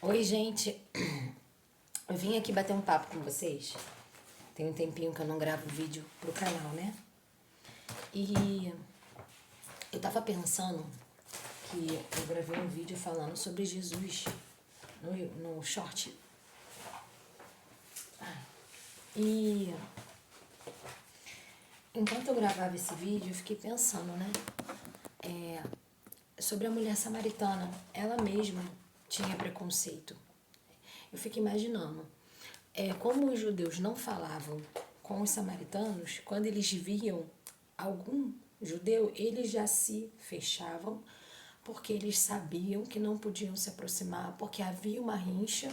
Oi, gente. Eu vim aqui bater um papo com vocês. Tem um tempinho que eu não gravo vídeo pro canal, né? E eu tava pensando que eu gravei um vídeo falando sobre Jesus no short. E enquanto eu gravava esse vídeo, eu fiquei pensando, né? Sobre a mulher samaritana. Ela mesma tinha preconceito. Eu fico imaginando. Como os judeus não falavam com os samaritanos, quando eles viam algum judeu, eles já se fechavam, porque eles sabiam que não podiam se aproximar, porque havia uma rincha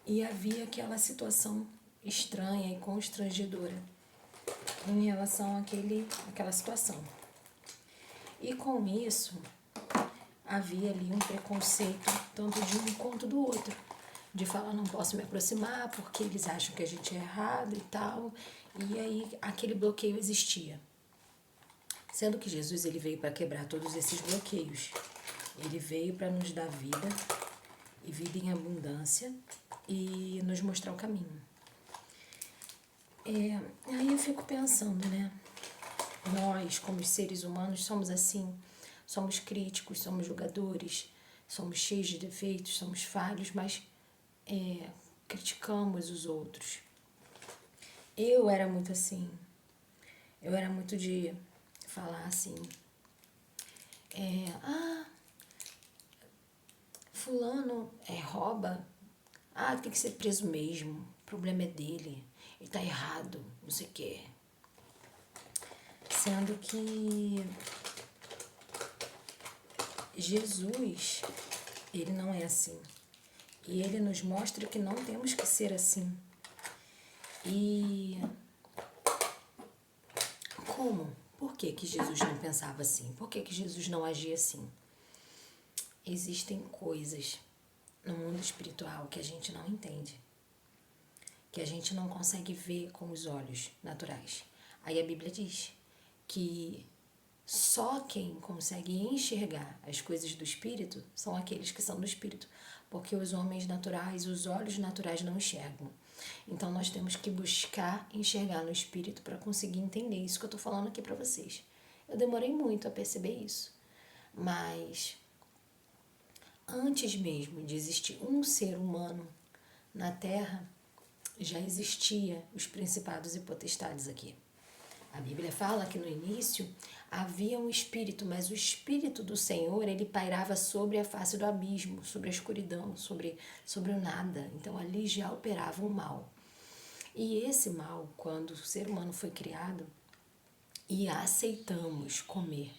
e havia aquela situação estranha e constrangedora em relação àquela situação. E com isso, havia ali um preconceito, tanto de um quanto do outro. De falar, não posso me aproximar porque eles acham que a gente é errado e tal. E aí aquele bloqueio existia. Sendo que Jesus ele veio para quebrar todos esses bloqueios. Ele veio para nos dar vida, e vida em abundância, e nos mostrar o caminho. Aí eu fico pensando, né? Nós, como seres humanos, somos assim. Somos críticos, somos julgadores, somos cheios de defeitos, somos falhos, mas criticamos os outros. Eu era muito assim. Eu era muito de falar assim. Fulano rouba. Tem que ser preso mesmo. O problema é dele. Ele tá errado. Não sei o quê. Sendo que Jesus, ele não é assim. E ele nos mostra que não temos que ser assim. E como? Por que que Jesus não pensava assim? Por que que Jesus não agia assim? Existem coisas no mundo espiritual que a gente não entende, que a gente não consegue ver com os olhos naturais. Aí a Bíblia diz que só quem consegue enxergar as coisas do Espírito são aqueles que são do Espírito, porque os homens naturais, os olhos naturais não enxergam. Então nós temos que buscar enxergar no Espírito para conseguir entender isso que eu estou falando aqui para vocês. Eu demorei muito a perceber isso, mas antes mesmo de existir um ser humano na Terra, já existia os principados e potestades aqui. A Bíblia fala que no início havia um espírito, mas o espírito do Senhor, ele pairava sobre a face do abismo, sobre a escuridão, sobre o nada. Então ali já operava o mal. E esse mal, quando o ser humano foi criado e aceitamos comer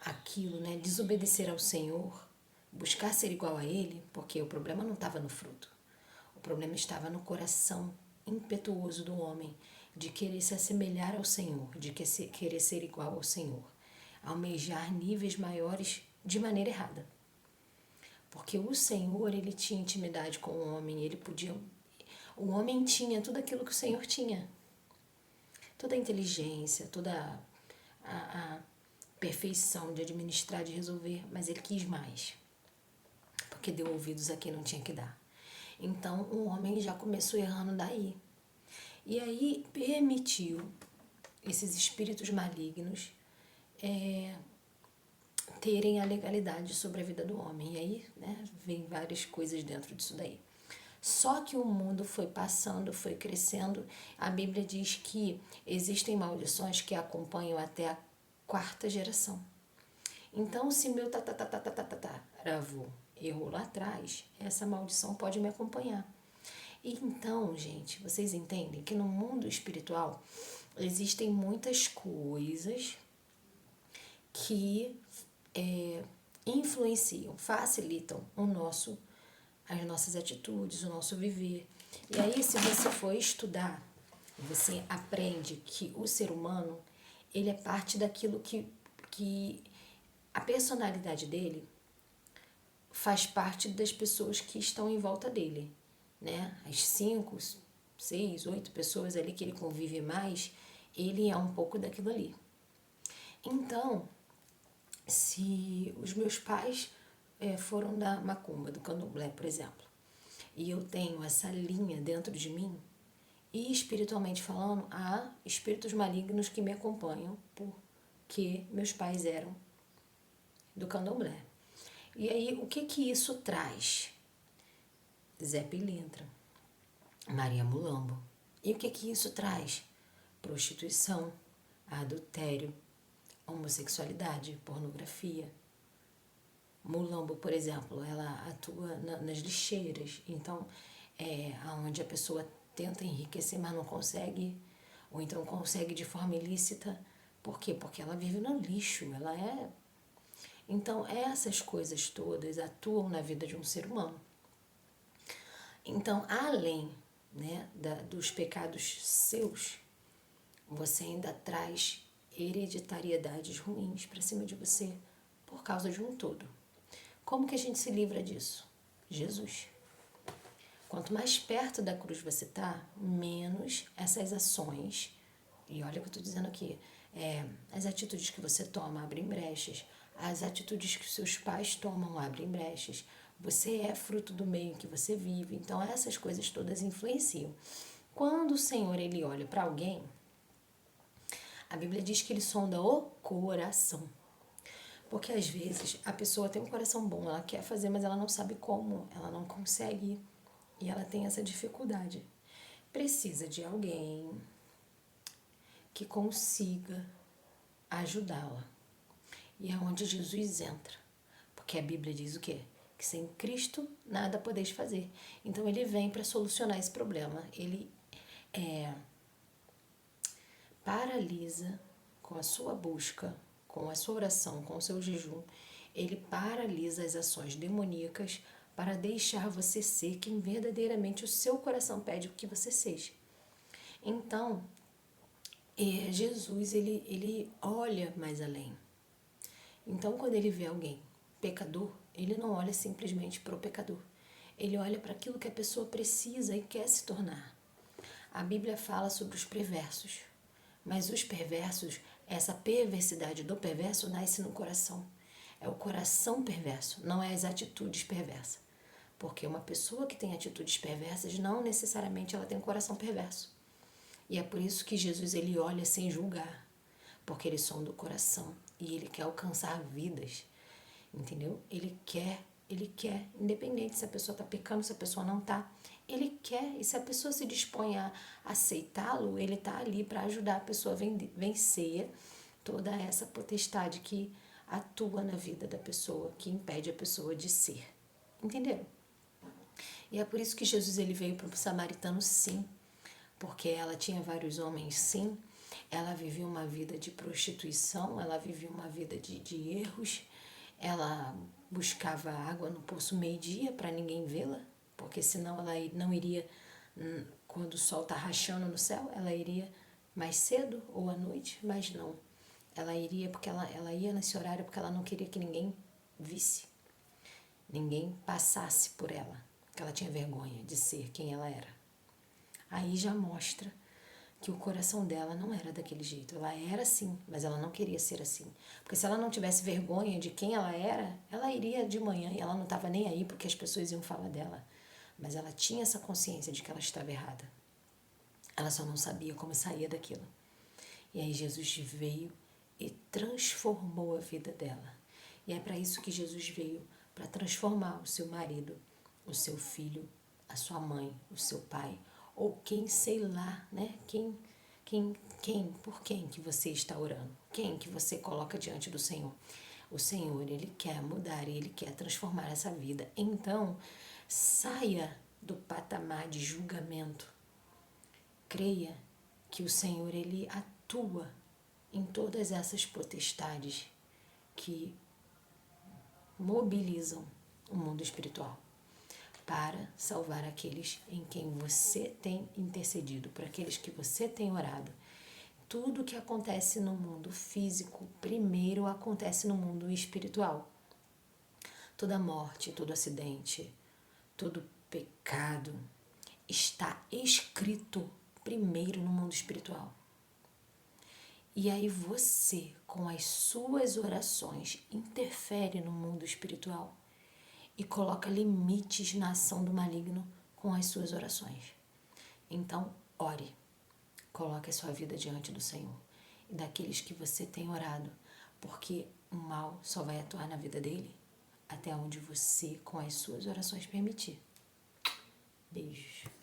aquilo, né, desobedecer ao Senhor, buscar ser igual a Ele, porque o problema não estava no fruto. O problema estava no coração impetuoso do homem, de querer se assemelhar ao Senhor, de querer ser igual ao Senhor, almejar níveis maiores de maneira errada. Porque o Senhor, ele tinha intimidade com o homem, o homem tinha tudo aquilo que o Senhor tinha. Toda a inteligência, toda a perfeição de administrar, de resolver, mas ele quis mais. Porque deu ouvidos a quem não tinha que dar. Então, o homem já começou errando daí. E aí permitiu esses espíritos malignos terem a legalidade sobre a vida do homem. E aí, né, vem várias coisas dentro disso daí. Só que o mundo foi passando, foi crescendo. A Bíblia diz que existem maldições que acompanham até a 4ª geração. Então, se meu tataravô errou lá atrás, essa maldição pode me acompanhar. E então, gente, vocês entendem que no mundo espiritual existem muitas coisas que influenciam, facilitam as nossas atitudes, o nosso viver. E aí, se você for estudar, você aprende que o ser humano, ele é parte daquilo que a personalidade dele faz parte das pessoas que estão em volta dele, né? As 5, 6, 8 pessoas ali que ele convive mais, ele é um pouco daquilo ali. Então, se os meus pais foram da macumba, do candomblé, por exemplo, e eu tenho essa linha dentro de mim, e espiritualmente falando, há espíritos malignos que me acompanham porque meus pais eram do candomblé. E aí, o que que isso traz? Zé Pilintra, Maria Mulambo. E o que que isso traz? Prostituição, adultério, homossexualidade, pornografia. Mulambo, por exemplo, ela atua nas lixeiras, então onde a pessoa tenta enriquecer, mas não consegue, ou então consegue de forma ilícita. Por quê? Porque ela vive no lixo, Então, essas coisas todas atuam na vida de um ser humano. Então, além, né, dos pecados seus, você ainda traz hereditariedades ruins para cima de você por causa de um todo. Como que a gente se livra disso? Jesus. Quanto mais perto da cruz você está, menos essas ações, e olha o que eu estou dizendo aqui, as atitudes que você toma abrem brechas, as atitudes que seus pais tomam abrem brechas, você é fruto do meio em que você vive, então essas coisas todas influenciam. Quando o Senhor ele olha para alguém, a Bíblia diz que ele sonda o coração. Porque às vezes a pessoa tem um coração bom, ela quer fazer, mas ela não sabe como, ela não consegue e ela tem essa dificuldade. Precisa de alguém que consiga ajudá-la. E é onde Jesus entra. Porque a Bíblia diz o quê? Que sem Cristo nada podeis fazer. Então ele vem para solucionar esse problema. Ele paralisa com a sua busca, com a sua oração, com o seu jejum. Ele paralisa as ações demoníacas para deixar você ser quem verdadeiramente o seu coração pede que você seja. Então, Jesus, ele olha mais além. Então, quando ele vê alguém pecador, ele não olha simplesmente para o pecador. Ele olha para aquilo que a pessoa precisa e quer se tornar. A Bíblia fala sobre os perversos, mas os perversos, essa perversidade do perverso nasce no coração. É o coração perverso, não é as atitudes perversas. Porque uma pessoa que tem atitudes perversas, não necessariamente ela tem um coração perverso. E é por isso que Jesus ele olha sem julgar, porque ele sonda o coração e ele quer alcançar vidas, entendeu? Ele quer, independente se a pessoa está pecando, se a pessoa não está, ele quer, e se a pessoa se dispõe a aceitá-lo, ele está ali para ajudar a pessoa a vencer toda essa potestade que atua na vida da pessoa, que impede a pessoa de ser. Entenderam? E é por isso que Jesus ele veio para o samaritano, sim, porque ela tinha vários homens, sim, ela vivia uma vida de prostituição, ela vivia uma vida de erros, ela buscava água no poço meio-dia para ninguém vê-la, porque senão ela não iria, quando o sol está rachando no céu, ela iria mais cedo ou à noite, mas não. Ela iria porque ela ia nesse horário porque ela não queria que ninguém visse, ninguém passasse por ela, porque ela tinha vergonha de ser quem ela era. Aí já mostra que o coração dela não era daquele jeito. Ela era assim, mas ela não queria ser assim. Porque se ela não tivesse vergonha de quem ela era, ela iria de manhã e ela não estava nem aí porque as pessoas iam falar dela. Mas ela tinha essa consciência de que ela estava errada. Ela só não sabia como saía daquilo. E aí Jesus veio e transformou a vida dela. E é para isso que Jesus veio, para transformar o seu marido, o seu filho, a sua mãe, o seu pai, ou quem, sei lá, né? Por quem que você está orando? Quem que você coloca diante do Senhor? O Senhor, Ele quer mudar e Ele quer transformar essa vida. Então, saia do patamar de julgamento. Creia que o Senhor, Ele atua em todas essas potestades que mobilizam o mundo espiritual para salvar aqueles em quem você tem intercedido, por aqueles que você tem orado. Tudo que acontece no mundo físico, primeiro acontece no mundo espiritual. Toda morte, todo acidente, todo pecado está escrito primeiro no mundo espiritual. E aí você, com as suas orações, interfere no mundo espiritual e coloca limites na ação do maligno com as suas orações. Então, ore. Coloque a sua vida diante do Senhor e daqueles que você tem orado, porque o mal só vai atuar na vida dele até onde você, com as suas orações, permitir. Beijos.